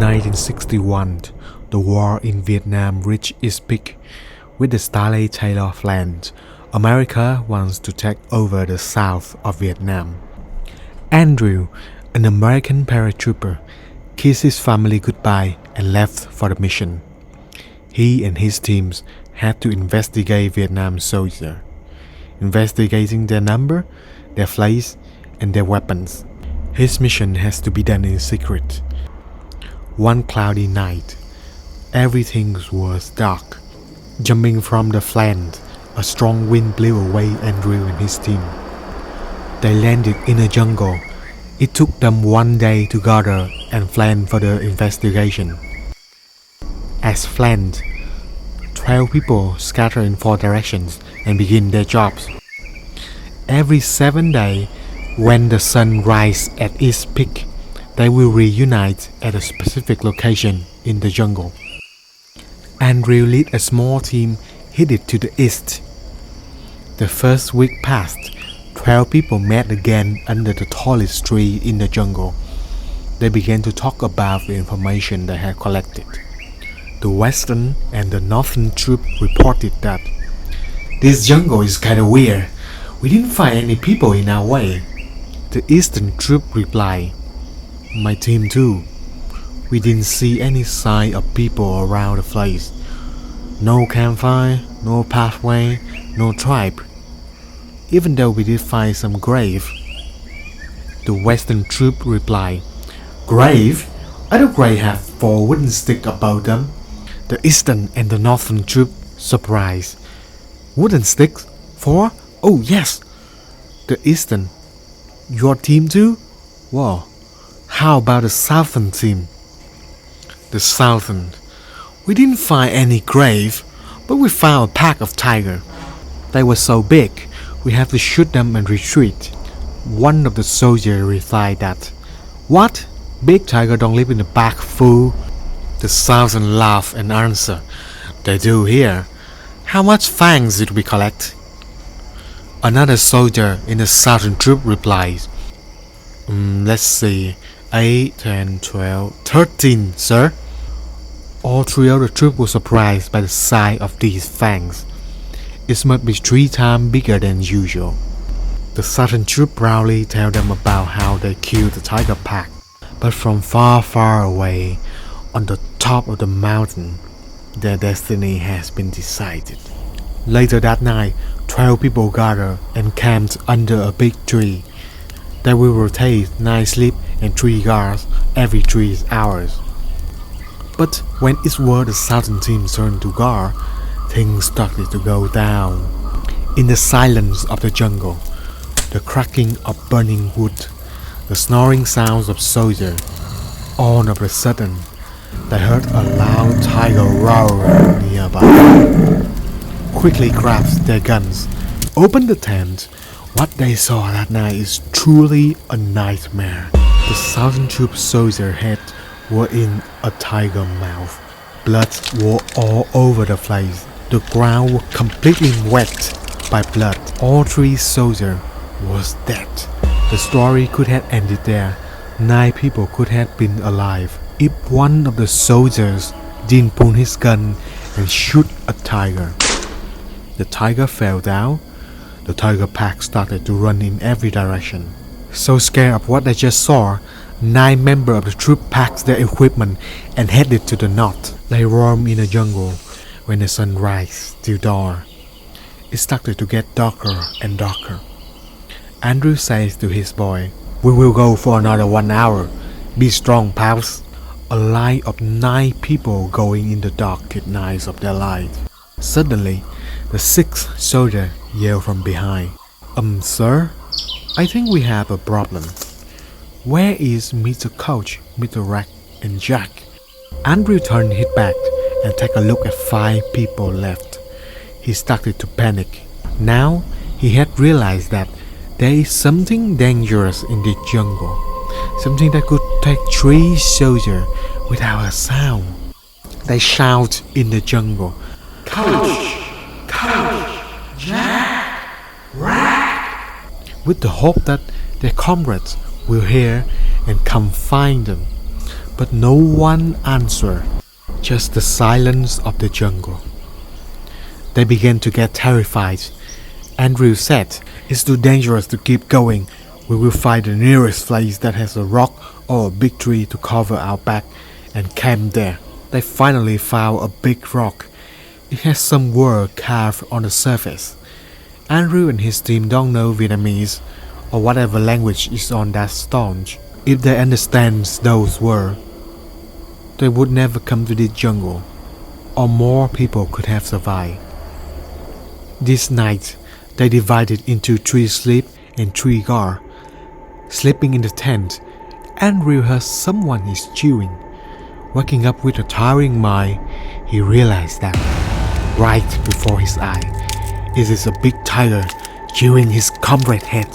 1961, the war in Vietnam reached its peak. With the Stanley Taylor Plan, America wants to take over the south of Vietnam. Andrew, an American paratrooper, kissed his family goodbye and left for the mission. He and his teams had to investigate Vietnam soldiers, investigating their number, their flights, and their weapons. His mission has to be done in secret. One cloudy night, everything was dark. Jumping from the flat, a strong wind blew away Andrew and his team. They landed in a jungle. It took them one day to gather and plan for the investigation. As planned, 12 people scatter in 4 directions and begin their jobs. Every 7 days, when the sun rises at its peak, they will reunite at a specific location in the jungle. Andrew led a small team headed to the east. The first week passed. 12 people met again under the tallest tree in the jungle. They began to talk about the information they had collected. The western and the northern troop reported that this jungle is kinda weird. We didn't find any people in our way. The eastern troop replied, my team too. We didn't see any sign of people around the place. No campfire, no pathway, no tribe. Even though we did find some grave. The western troop replied, grave? I don't grave have 4 wooden sticks above them. The eastern and the northern troop surprised. Wooden sticks? 4? Oh yes. The eastern. Your team too? Wow. How about the southern team? The southern. We didn't find any grave, but we found a pack of tigers. They were so big, we had to shoot them and retreat. One of the soldiers replied that, what? Big tiger don't live in the back, fool. The southern laughed and answered, they do here. How much fangs did we collect? Another soldier in the southern troop replied, let's see, 8, 10, 12, 13, sir. All 3 of the troops were surprised by the size of these fangs. It must be 3 times bigger than usual. The southern troop proudly tell them about how they killed the tiger pack. But from far, far away, on the top of the mountain, their destiny has been decided. Later that night, 12 people gathered and camped under a big tree. They will rotate 9 sleep and 3 guards every 3 hours. But when it was the southern team turned to guard, things started to go down. In the silence of the jungle, the cracking of burning wood, the snoring sounds of soldiers, all of a sudden, they heard a loud tiger roar nearby. Quickly grabbed their guns, opened the tent. What they saw that night is truly a nightmare. The southern troop soldiers' heads were in a tiger mouth. Blood was all over the place. The ground was completely wet by blood. All 3 soldiers was dead. The story could have ended there. 9 people could have been alive if one of the soldiers didn't pull his gun and shoot a tiger. The tiger fell down. The tiger pack started to run in every direction. So scared of what they just saw, 9 members of the troop packed their equipment and headed to the north. They roamed in the jungle. When the sun rises till dawn, it started to get darker and darker. Andrew says to his boy, we will go for another 1 hour. Be strong, pals. A line of 9 people going in the darkest nights of their life. Suddenly, the 6th soldier yelled from behind, sir? I think we have a problem. Where is Mr. Coach, Mr. Rack, and Jack? Andrew turned his back and took a look at 5 people left. He started to panic. Now, he had realized that there is something dangerous in the jungle. Something that could take 3 soldiers without a sound. They shout in the jungle, Coach! Coach! Jack! Rack! With the hope that their comrades will hear and come find them. but no one answered, just the silence of the jungle. They began to get terrified. Andrew said, "It's too dangerous to keep going. We will find the nearest place that has a rock or a big tree to cover our back and camp there." They finally found a big rock. It has some word carved on the surface. Andrew and his team don't know Vietnamese or whatever language is on that stone. If they understand those words, they would never come to this jungle, or more people could have survived. This night, they divided into 3 sleep and 3 guard. Sleeping in the tent, Andrew heard someone is chewing. Waking up with a tiring mind, he realized that right before his eye, it is a big tiger chewing his comrade's head.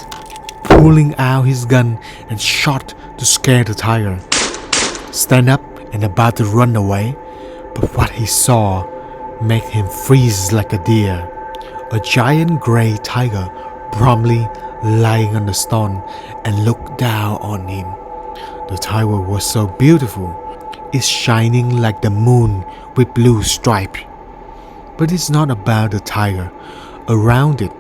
Pulling out his gun and shot to scare the tiger. Stand up and about to run away, but what he saw made him freeze like a deer. A giant gray tiger promptly lying on the stone and looked down on him. The tiger was so beautiful, it's shining like the moon with blue stripes. But it's not about the tiger. Around it,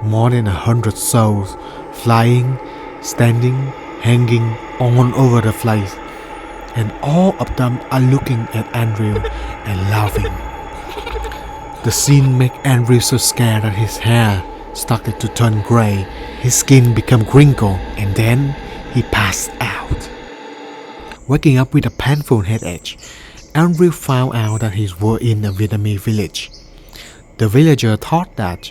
more than 100 souls flying, standing, hanging all over the place, and all of them are looking at Andrew and laughing. The scene made Andrew so scared that his hair started to turn gray, his skin became wrinkled, and then he passed out. Waking up with a painful headache, Andrew found out that he was in a Vietnamese village. The villager thought that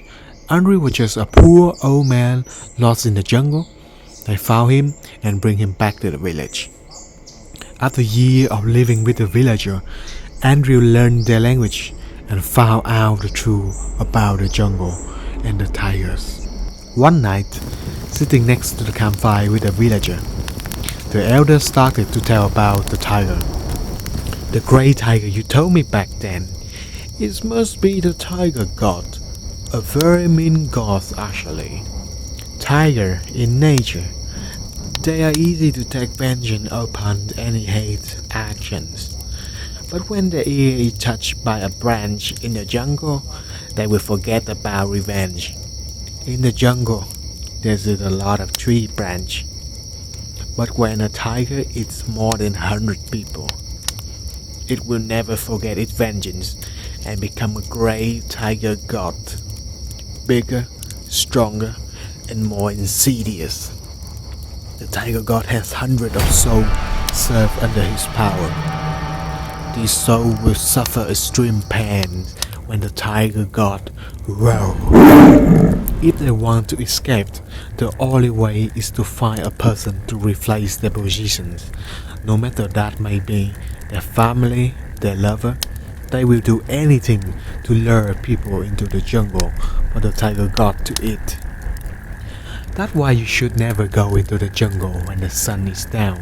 Andrew was just a poor old man lost in the jungle. They found him and bring him back to the village. After years of living with the villager, Andrew learned their language and found out the truth about the jungle and the tigers. One night, sitting next to the campfire with the villager, the elder started to tell about the tiger. "The great tiger you told me back then, it must be the tiger god. A very mean god actually. Tiger in nature, they are easy to take vengeance upon any hate actions. But when the ear is touched by a branch in the jungle, they will forget about revenge. In the jungle, there's a lot of tree branch. But when a tiger eats more than 100 people, it will never forget its vengeance and become a great tiger god. Bigger, stronger, and more insidious. The tiger god has hundreds of souls served under his power. These souls will suffer extreme pain when the tiger god roars. If they want to escape, the only way is to find a person to replace their positions. No matter that may be their family, their lover, they will do anything to lure people into the jungle for the tiger god to eat. That's why you should never go into the jungle when the sun is down.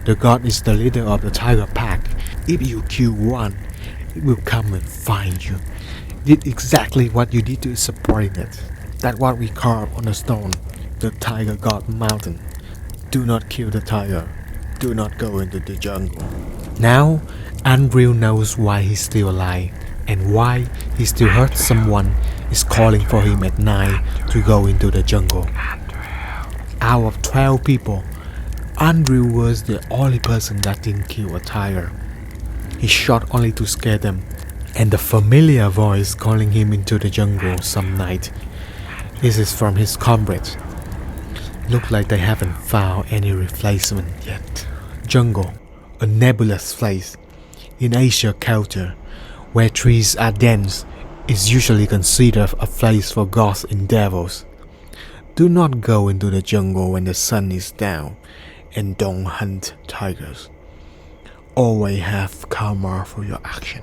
The god is the leader of the tiger pack. If you kill one, it will come and find you. Did exactly what you did to support it. That's what we carve on the stone, the tiger god mountain. Do not kill the tiger. Do not go into the jungle. Now, Andrew knows why he's still alive and why he still heard someone is calling for him at night to go into the jungle. Out of 12 people, Andrew was the only person that didn't kill a tiger. He shot only to scare them, and the familiar voice calling him into the jungle some night. This is from his comrades. Look like they haven't found any replacement yet. Jungle, a nebulous place. In Asia culture, where trees are dense, is usually considered a place for gods and devils. Do not go into the jungle when the sun is down, and don't hunt tigers. Always have karma for your action.